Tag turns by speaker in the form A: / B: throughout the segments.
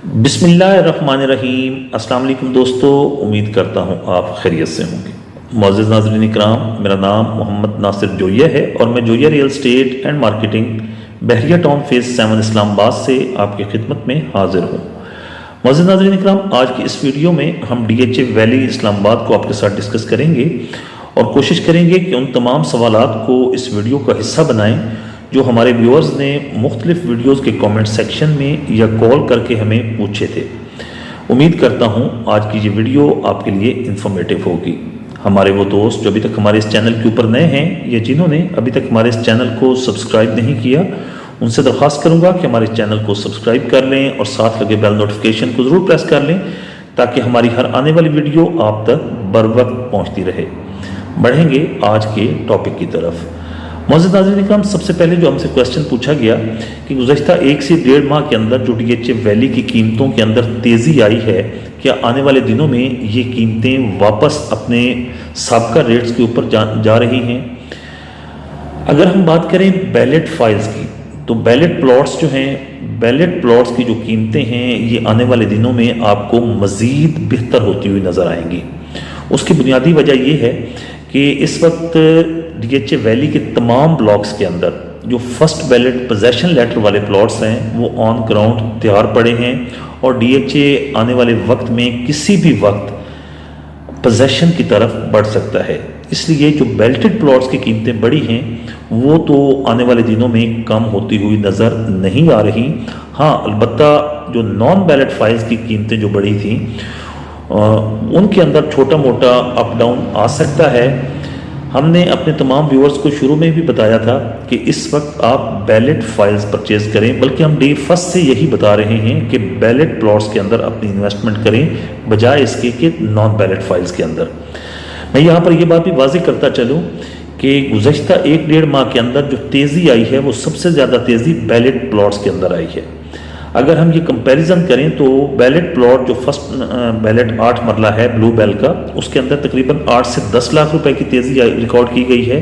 A: बिस्मिल्लाहिर्रहमानिर्रहीम। अस्सलाम वालेकुम दोस्तों, उम्मीद करता हूँ आप खैरियत से होंगे। मुअज़्ज़िज़ नाज़रीन इकराम, मेरा नाम मोहम्मद नासिर जोया है और मैं Zoya real estate and marketing Bahria town phase 7 Islamabad से आपकी खिदमत में हाजिर हूँ। मुअज़्ज़िज़ नाज़रीन इकराम, आज की इस वीडियो में हम DHA वैली इस्लामाबाद को आपके साथ डिस्कस करेंगे और कोशिश करेंगे कि उन तमाम सवालात को इस वीडियो का हिस्सा बनाएँ जो हमारे व्यूअर्स ने मुख्तलिफ वीडियोज़ के कमेंट सेक्शन में या कॉल करके हमें पूछे थे। उम्मीद करता हूँ आज की ये वीडियो आपके लिए इंफॉर्मेटिव होगी। हमारे वो दोस्त जो अभी तक हमारे इस चैनल के ऊपर नए हैं या जिन्होंने अभी तक हमारे इस चैनल को सब्सक्राइब नहीं किया, उनसे दरख्वास्त करूँगा कि हमारे चैनल को सब्सक्राइब कर लें और साथ लगे बेल नोटिफिकेशन को ज़रूर प्रेस कर लें ताकि हमारी हर आने वाली वीडियो आप तक बर वक्त पहुँचती रहे। बढ़ेंगे आज के टॉपिक की तरफ। मुअज़्ज़िज़ नाज़रीन इकराम, सबसे पहले जो हमसे क्वेश्चन पूछा गया कि गुज़श्ता 1 से 1.5 माह के अंदर जो DHA वैली की कीमतों के अंदर तेज़ी आई है, क्या आने वाले दिनों में ये कीमतें वापस अपने साबका रेट्स के ऊपर जा रही हैं? अगर हम बात करें बैलेट फाइल्स की, तो बैलेट प्लॉट्स जो हैं, बैलेट प्लॉट्स की जो कीमतें हैं, ये आने वाले दिनों में आपको मज़ीद बेहतर होती हुई नज़र आएंगी। उसकी बुनियादी वजह ये है कि इस वक्त DHA वैली के तमाम ब्लॉक्स के अंदर जो फर्स्ट बैलेट पोजेशन लेटर वाले प्लॉट्स हैं वो ऑन ग्राउंड तैयार पड़े हैं और DHA आने वाले वक्त में किसी भी वक्त पोजेशन की तरफ बढ़ सकता है। इसलिए जो बेल्टेड प्लॉट्स की कीमतें बढ़ी हैं वो तो आने वाले दिनों में कम होती हुई नज़र नहीं आ रही। हाँ, अलबत्ता जो नॉन बैलेट फाइल्स की कीमतें जो बढ़ी थी उनके अंदर छोटा मोटा अप डाउन आ सकता है। हमने अपने तमाम व्यूअर्स को शुरू में भी बताया था कि इस वक्त आप बैलेट फाइल्स परचेज करें, बल्कि हम डे फर्स्ट से यही बता रहे हैं कि बैलेट प्लॉट्स के अंदर अपनी इन्वेस्टमेंट करें बजाय इसके कि नॉन बैलेट फाइल्स के अंदर। मैं यहाँ पर यह बात भी वाज़ेह करता चलूँ कि गुज़श्ता 1-1.5 माह के अंदर जो तेज़ी आई है वो सबसे ज़्यादा तेज़ी बैलेट प्लॉट्स के अंदर आई है। अगर हम ये कंपैरिजन करें तो बैलेट प्लॉट जो फर्स्ट बैलेट 8 मरला है ब्लू बेल का, उसके अंदर तकरीबन 8 से 10 लाख रुपए की तेज़ी रिकॉर्ड की गई है।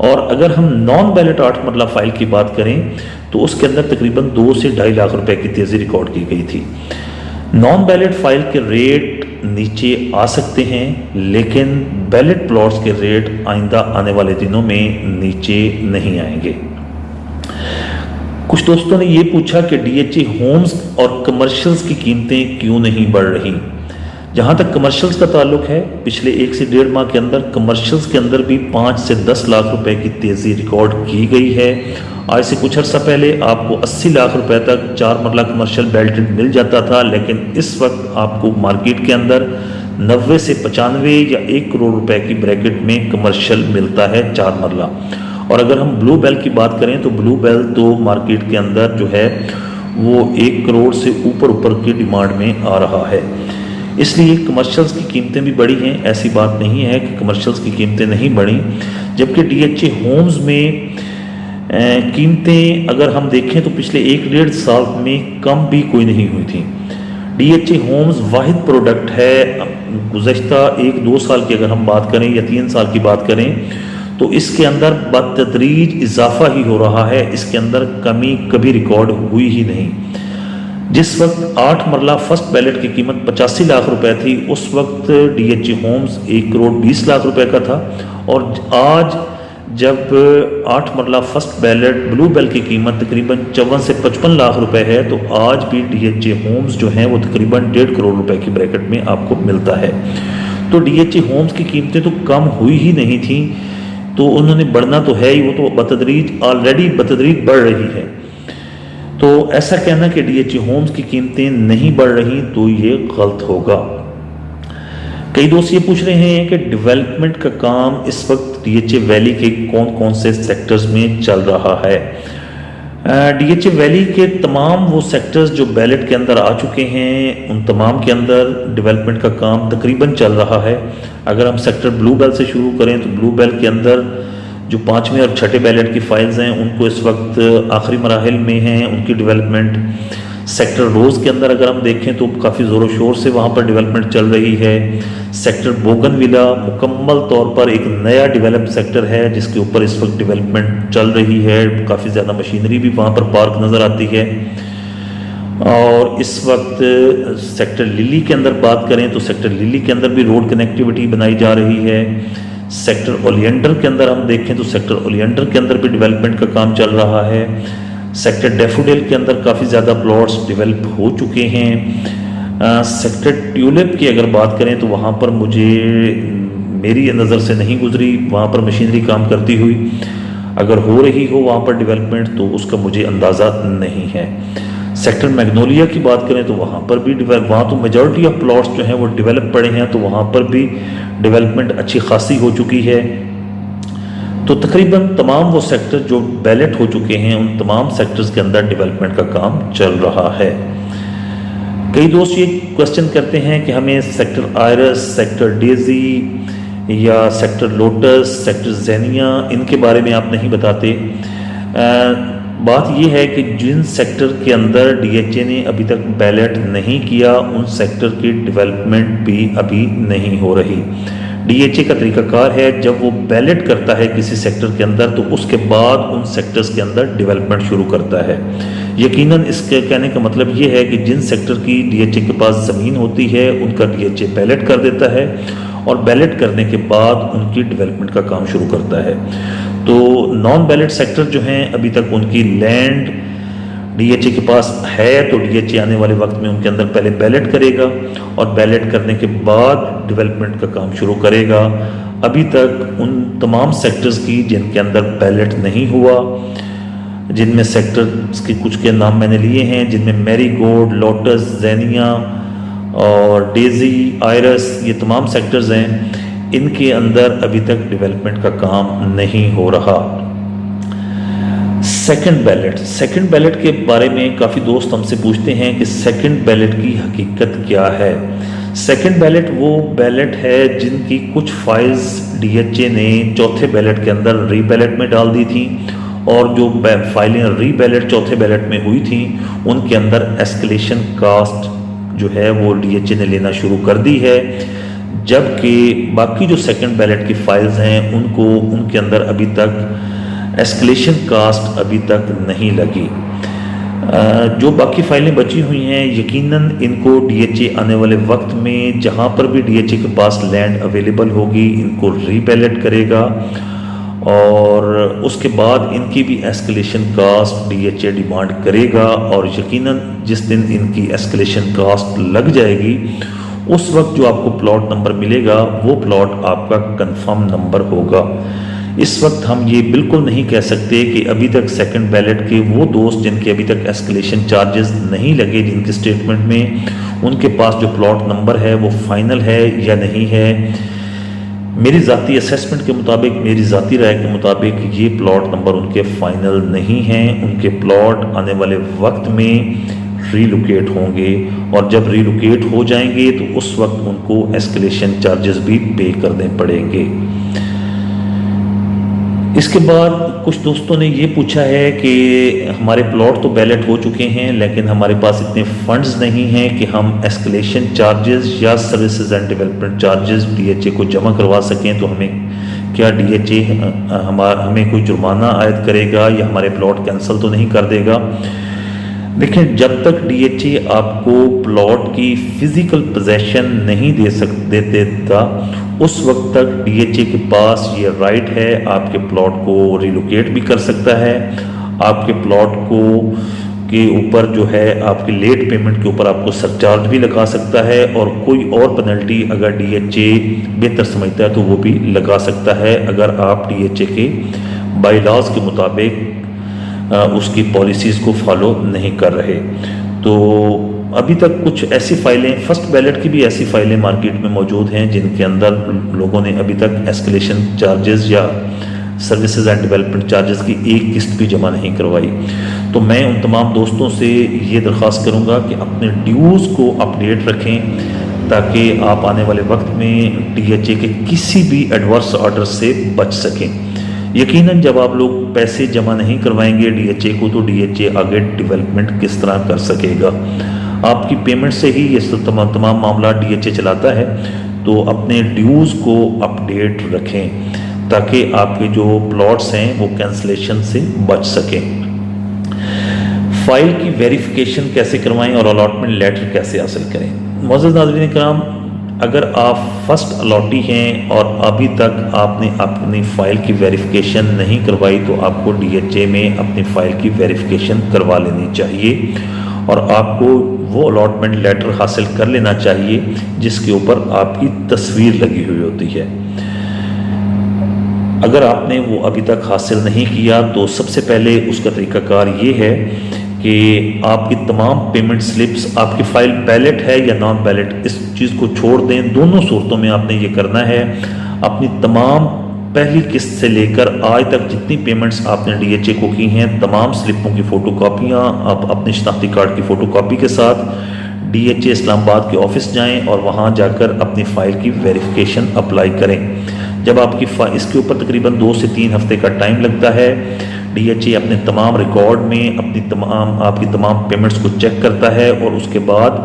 A: और अगर हम नॉन बैलेट 8 मरला फाइल की बात करें तो उसके अंदर तकरीबन 2 से 2.5 लाख रुपए की तेज़ी रिकॉर्ड की गई थी। नॉन बैलेट फाइल के रेट नीचे आ सकते हैं, लेकिन बैलेट प्लॉट्स के रेट आइंदा आने वाले दिनों में नीचे नहीं आएंगे। कुछ दोस्तों ने ये पूछा कि DHA होम्स और कमर्शियल्स की कीमतें क्यों नहीं बढ़ रही। जहाँ तक कमर्शियल्स का ताल्लुक है, पिछले 1 से 1.5 माह के अंदर कमर्शियल्स के अंदर भी 5 से 10 लाख रुपए की तेज़ी रिकॉर्ड की गई है। आज से कुछ अर्सा पहले आपको 80 लाख रुपए तक 4 मरला कमर्शियल बेल्टेड मिल जाता था, लेकिन इस वक्त आपको मार्केट के अंदर 90 से 95 या 1 करोड़ रुपए की ब्रैकेट में कमर्शियल मिलता है 4 मरला। और अगर हम ब्लू बेल की बात करें तो ब्लू बेल तो मार्केट के अंदर जो है वो 1 करोड़ से ऊपर की डिमांड में आ रहा है। इसलिए कमर्शियल्स की कीमतें भी बढ़ी हैं, ऐसी बात नहीं है कि कमर्शियल्स की कीमतें नहीं बढ़ी। जबकि DHA होम्स में कीमतें अगर हम देखें तो पिछले 1-1.5 साल में कम भी कोई नहीं हुई थी। DHA होम्स वाहिद प्रोडक्ट है, गुज़श्ता 1-2 साल की अगर हम बात करें या 3 साल की बात करें तो इसके अंदर बतदरीज इजाफा ही हो रहा है, इसके अंदर कमी कभी रिकॉर्ड हुई ही नहीं। जिस वक्त 8 मरला फर्स्ट बैलेट की कीमत 85 लाख रुपए थी, उस वक्त DHA होम्स 1 करोड़ 20 लाख रुपए का था। और आज जब 8 मरला फर्स्ट बैलेट ब्लू बेल की कीमत तकरीबन 54 से 55 लाख रुपए है, तो आज भी DHA होम्स जो हैं वो तकरीबन 1.5 करोड़ रुपए की ब्रैकेट में आपको मिलता है। तो DHA होम्स की कीमतें तो कम हुई ही नहीं थी, तो उन्होंने बढ़ना तो है ही, वो तो बतदरीज ऑलरेडी बतदरीज बढ़ रही है। तो ऐसा कहना कि DHA होम्स की कीमतें नहीं बढ़ रही तो ये गलत होगा। कई दोस्त ये पूछ रहे हैं कि डेवलपमेंट का काम इस वक्त DHA वैली के कौन कौन से सेक्टर्स में चल रहा है। DHA वैली के तमाम वो सेक्टर्स जो बैलेट के अंदर आ चुके हैं उन तमाम के अंदर डेवलपमेंट का काम तकरीबन चल रहा है। अगर हम सेक्टर ब्लू बेल से शुरू करें तो ब्लू बेल के अंदर जो 5वें और 6ठे बैलेट की फाइल्स हैं उनको इस वक्त आखिरी मराहिल में हैं उनकी डेवलपमेंट। सेक्टर रोज़ के अंदर अगर हम देखें तो काफ़ी ज़ोरों शोर से वहाँ पर डेवलपमेंट चल रही है। सेक्टर बोगनविला मुकम्मल तौर पर एक नया डेवलप सेक्टर है जिसके ऊपर इस वक्त डेवलपमेंट चल रही है। काफ़ी ज़्यादा मशीनरी भी वहाँ पर पार्क नज़र आती है। और इस वक्त सेक्टर लिली के अंदर बात करें तो सेक्टर लिली के अंदर भी रोड कनेक्टिविटी बनाई जा रही है। सेक्टर ओलियंडर के अंदर हम देखें तो सेक्टर ओलियंडर के अंदर भी डेवलपमेंट का काम चल रहा है। सेक्टर डैफोडिल के अंदर काफ़ी ज़्यादा प्लॉट्स डेवलप हो चुके हैं। सेक्टर ट्यूलिप की अगर बात करें तो वहाँ पर मुझे मेरी नज़र से नहीं गुजरी, वहाँ पर मशीनरी काम करती हुई, अगर हो रही हो वहाँ पर डेवलपमेंट तो उसका मुझे अंदाज़ा नहीं है। सेक्टर मैग्नोलिया की बात करें तो वहाँ पर भी वहाँ तो मेजॉरिटी ऑफ प्लॉट्स जो हैं वो डेवलप पड़े हैं, तो वहाँ पर भी डेवलपमेंट अच्छी खासी हो चुकी है। तो तकरीबन तमाम वो सेक्टर जो बैलेट हो चुके हैं उन तमाम सेक्टर्स के अंदर डेवलपमेंट का काम चल रहा है। कई दोस्त ये क्वेश्चन करते हैं कि हमें सेक्टर आयरस, सेक्टर डेजी या सेक्टर लोटस, सेक्टर जेनिया, इनके बारे में आप नहीं बताते। बात यह है कि जिन सेक्टर के अंदर डीएचए ने अभी तक बैलेट नहीं किया उन सेक्टर की डेवलपमेंट भी अभी नहीं हो रही। डीएचए का तरीकाकार है जब वो बैलेट करता है किसी सेक्टर के अंदर तो उसके बाद उन सेक्टर्स के अंदर डेवलपमेंट शुरू करता है। यकीनन इसके कहने का मतलब ये है कि जिन सेक्टर की डीएचए के पास ज़मीन होती है उनका डीएचए बैलेट कर देता है और बैलेट करने के बाद उनकी डेवलपमेंट का काम शुरू करता है। तो नॉन बैलेट सेक्टर जो हैं अभी तक उनकी लैंड डीएचए के पास है तो डीएचए आने वाले वक्त में उनके अंदर पहले बैलेट करेगा और बैलेट करने के बाद डेवलपमेंट का काम शुरू करेगा। अभी तक उन तमाम सेक्टर्स की जिनके अंदर बैलेट नहीं हुआ, जिनमें सेक्टर्स के कुछ के नाम मैंने लिए हैं, जिनमें मैरीगोल्ड, लोटस, जेनिया और डेजी, आयरस, ये तमाम सेक्टर्स हैं, इनके अंदर अभी तक डेवलपमेंट का काम नहीं हो रहा। सेकंड बैलेट के बारे में काफ़ी दोस्त हमसे पूछते हैं कि सेकंड बैलेट की हकीकत क्या है। सेकंड बैलेट वो बैलेट है जिनकी कुछ फाइल्स डीएचए ने चौथे बैलेट के अंदर रीबैलेट में डाल दी थी और जो फाइलें रीबैलेट चौथे बैलेट में हुई थी उनके अंदर एस्केलेशन कास्ट जो है वो डीएचए ने लेना शुरू कर दी है, जबकि बाकी जो सेकंड बैलेट की फाइल्स हैं उनको उनके अंदर अभी तक एस्केलेशन कास्ट अभी तक नहीं लगी। जो बाकी फाइलें बची हुई हैं यकीनन इनको डीएचए आने वाले वक्त में जहां पर भी डीएचए के पास लैंड अवेलेबल होगी इनको रीबैलेट करेगा और उसके बाद इनकी भी एस्केलेशन कास्ट डीएचए डिमांड करेगा और यकीनन जिस दिन इनकी एस्केलेशन कास्ट लग जाएगी उस वक्त जो आपको प्लॉट नंबर मिलेगा वो प्लॉट आपका कंफर्म नंबर होगा। इस वक्त हम ये बिल्कुल नहीं कह सकते कि अभी तक सेकंड बैलेट के वो दोस्त जिनके अभी तक एस्केलेशन चार्जेस नहीं लगे जिनके स्टेटमेंट में उनके पास जो प्लॉट नंबर है वो फाइनल है या नहीं है। मेरी ज़ाती असेसमेंट के मुताबिक, मेरी ज़ाती राय के मुताबिक ये प्लॉट नंबर उनके फाइनल नहीं हैं। उनके प्लॉट आने वाले वक्त में रीलोकेट होंगे और जब रीलोकेट हो जाएंगे तो उस वक्त उनको एस्केलेशन चार्जेस भी पे करने पड़ेंगे। इसके बाद कुछ दोस्तों ने ये पूछा है कि हमारे प्लॉट तो बैलेट हो चुके हैं लेकिन हमारे पास इतने फंड्स नहीं हैं कि हम एस्केलेशन चार्जेस या services and development charges DHA को जमा करवा सकें, तो हमें क्या डीएचए हमें कोई जुर्माना आयद करेगा या हमारे प्लॉट कैंसिल तो नहीं कर देगा। देखिए, जब तक डीएचए आपको प्लॉट की फिजिकल पोजेशन नहीं दे देता उस वक्त तक डीएचए के पास ये राइट है आपके प्लॉट को रिलोकेट भी कर सकता है, आपके प्लॉट को के ऊपर जो है आपकी लेट पेमेंट के ऊपर आपको सरचार्ज भी लगा सकता है और कोई और पेनल्टी अगर डीएचए बेहतर समझता है तो वो भी लगा सकता है अगर आप डीएचए के बाय लॉज के मुताबिक उसकी पॉलिसीज़ को फॉलो नहीं कर रहे। तो अभी तक कुछ ऐसी फाइलें, फर्स्ट बैलेट की भी ऐसी फाइलें मार्केट में मौजूद हैं जिनके अंदर लोगों ने अभी तक एस्केलेशन चार्जेस या सर्विसेज एंड डेवलपमेंट चार्जेस की एक किस्त भी जमा नहीं करवाई। तो मैं उन तमाम दोस्तों से ये दरख्वास्त करूँगा कि अपने ड्यूज़ को अपडेट रखें ताकि आप आने वाले वक्त में डीएचए के किसी भी एडवर्स ऑर्डर से बच सकें। यकीनन जब आप लोग पैसे जमा नहीं करवाएंगे डीएचए को तो डीएचए आगे डेवलपमेंट किस तरह कर सकेगा। आपकी पेमेंट से ही ये तमाम मामला डीएचए चलाता है। तो अपने ड्यूज़ को अपडेट रखें ताकि आपके जो प्लॉट्स हैं वो कैंसलेशन से बच सकें। फाइल की वेरिफिकेशन कैसे करवाएं और अलॉटमेंट लेटर कैसे हासिल करें। मोअज़्ज़ज़ नाज़रीन इकराम, अगर आप फर्स्ट अलॉटी हैं और अभी तक आपने अपनी फ़ाइल की वेरिफिकेशन नहीं करवाई तो आपको DHA में अपनी फ़ाइल की वेरिफिकेशन करवा लेनी चाहिए और आपको वो अलॉटमेंट लेटर हासिल कर लेना चाहिए जिसके ऊपर आपकी तस्वीर लगी हुई होती है। अगर आपने वो अभी तक हासिल नहीं किया तो सबसे पहले उसका तरीक़ाकार ये है कि आपकी तमाम पेमेंट स्लिप्स, आपकी फ़ाइल बैलेट है या नॉन बैलेट, इस चीज़ को छोड़ दें। दोनों सूरतों में आपने ये करना है। अपनी तमाम पहली किस्त से लेकर आज तक जितनी पेमेंट्स आपने DHA को की हैं, तमाम स्लिपों की फ़ोटोकॉपियाँ आप अपने शनाख्ती कार्ड की फ़ोटोकॉपी के साथ DHA इस्लामाबाद के ऑफिस जाएं और वहाँ जाकर अपनी फ़ाइल की वेरिफिकेशन अप्लाई करें। जब आपकी इसके ऊपर तकरीबन 2 से 3 हफ्ते का टाइम लगता है। DHA अपने तमाम रिकॉर्ड में आपकी तमाम पेमेंट्स को चेक करता है और उसके बाद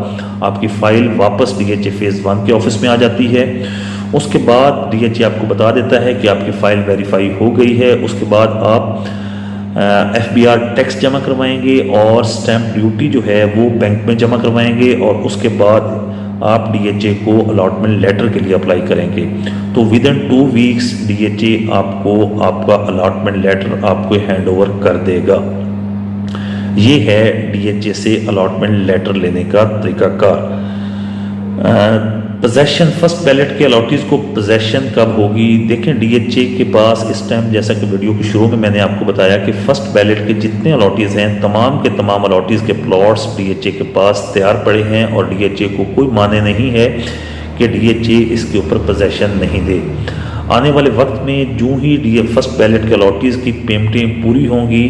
A: आपकी फ़ाइल वापस DHA फ़ेज़ 1 के ऑफिस में आ जाती है। उसके बाद DHA आपको बता देता है कि आपकी फ़ाइल वेरीफाई हो गई है। उसके बाद आप FBR टैक्स जमा करवाएंगे और स्टैम्प ड्यूटी जो है वो बैंक में जमा करवाएंगे और उसके बाद आप DHA को अलॉटमेंट लेटर के लिए अप्लाई करेंगे। तो विद इन 2 वीक्स DHA आपको आपका अलॉटमेंट लेटर आपको हैंड ओवर कर देगा। ये है DHA से अलॉटमेंट लेटर लेने का तरीकाकार। पोजेशन, फर्स्ट बैलेट के अलॉटीज़ को पोजेशन कब होगी? देखें, DHA के पास इस टाइम, जैसा कि वीडियो के शुरू में मैंने आपको बताया कि फर्स्ट बैलेट के जितने अलॉटीज़ हैं, तमाम के तमाम अलॉटीज़ के प्लॉट्स DHA के पास तैयार पड़े हैं और DHA को कोई माने नहीं है कि DHA इसके ऊपर पोजेशन नहीं दे। आने वाले वक्त में जो ही फर्स्ट बैलेट के अलॉटीज़ की पेमेंटें पूरी होंगी,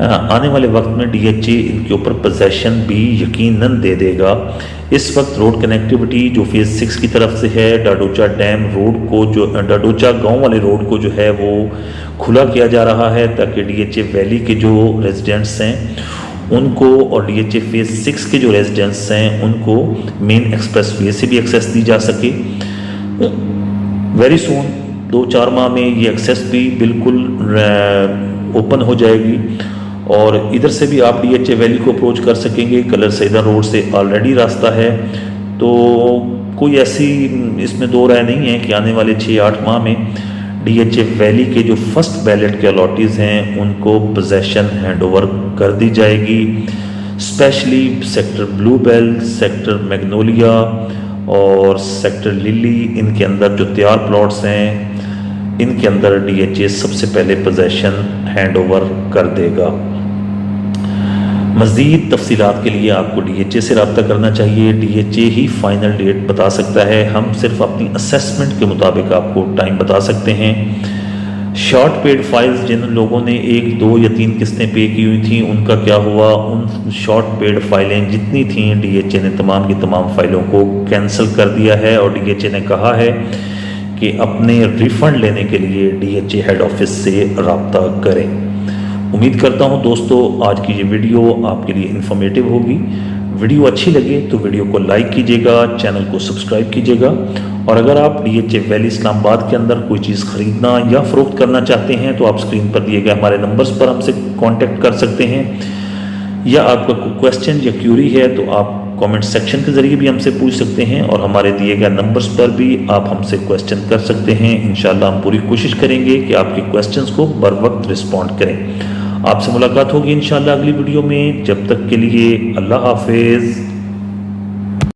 A: आने वाले वक्त में DHA इनके ऊपर पोजेशन भी यकीनन दे देगा। इस वक्त रोड कनेक्टिविटी जो फेज़ 6 की तरफ से है, डाडोचा डैम रोड को, जो डाडोचा गांव वाले रोड को जो है वो खुला किया जा रहा है ताकि DHA वैली के जो रेजिडेंट्स हैं उनको और DHA फेज़ 6 के जो रेजिडेंट्स हैं उनको मेन एक्सप्रेस वे से भी एक्सेस दी जा सके। वेरी सून 2-4 माह में ये एक्सेस भी बिल्कुल ओपन हो जाएगी और इधर से भी आप DHA वैली को अप्रोच कर सकेंगे। कलर सैदा रोड से ऑलरेडी रास्ता है, तो कोई ऐसी इसमें दो राय नहीं है कि आने वाले 6-8 माह में DHA वैली के जो फर्स्ट बैलेट के अलॉटीज़ हैं उनको पोजेशन हैंड ओवर कर दी जाएगी। Specially sector blue bell, sector magnolia और सेक्टर लिली, इनके अंदर जो तैयार प्लॉट्स हैं इनके अंदर DHA सबसे पहले पोजेशन हैंड ओवर कर देगा। मज़ीद तफसीलात के लिए आपको DHA से रब्ता करना चाहिए। DHA ही फाइनल डेट बता सकता है, हम सिर्फ अपनी असेसमेंट के मुताबिक आपको टाइम बता सकते हैं। शॉर्ट पेड फाइल्स जिन लोगों ने 1, 2 या 3 किस्तें पे की हुई थी उनका क्या हुआ? उन शॉर्ट पेड फाइलें जितनी थीं DHA ने तमाम की तमाम फाइलों को कैंसिल कर दिया है और DHA ने कहा है कि अपने रिफ़ंड लेने के लिए DHA हेड ऑफिस से रब्ता करें। उम्मीद करता हूं दोस्तों आज की ये वीडियो आपके लिए इन्फॉर्मेटिव होगी। वीडियो अच्छी लगे तो वीडियो को लाइक कीजिएगा, चैनल को सब्सक्राइब कीजिएगा और अगर आप DHA वैली इस्लामाबाद के अंदर कोई चीज़ ख़रीदना या फ़रोख्त करना चाहते हैं तो आप स्क्रीन पर दिए गए हमारे नंबर्स पर हमसे कांटेक्ट कर सकते हैं या आपका कोई क्वेश्चन या क्यूरी है तो आप कमेंट सेक्शन के ज़रिए भी हमसे पूछ सकते हैं और हमारे दिए गए नंबर्स पर भी आप हमसे क्वेश्चन कर सकते हैं। इंशाल्लाह हम पूरी कोशिश करेंगे कि आपके क्वेश्चंस को बर वक्त रिस्पॉन्ड करें। आपसे मुलाकात होगी इंशाल्लाह अगली वीडियो में। जब तक के लिए अल्लाह हाफिज़।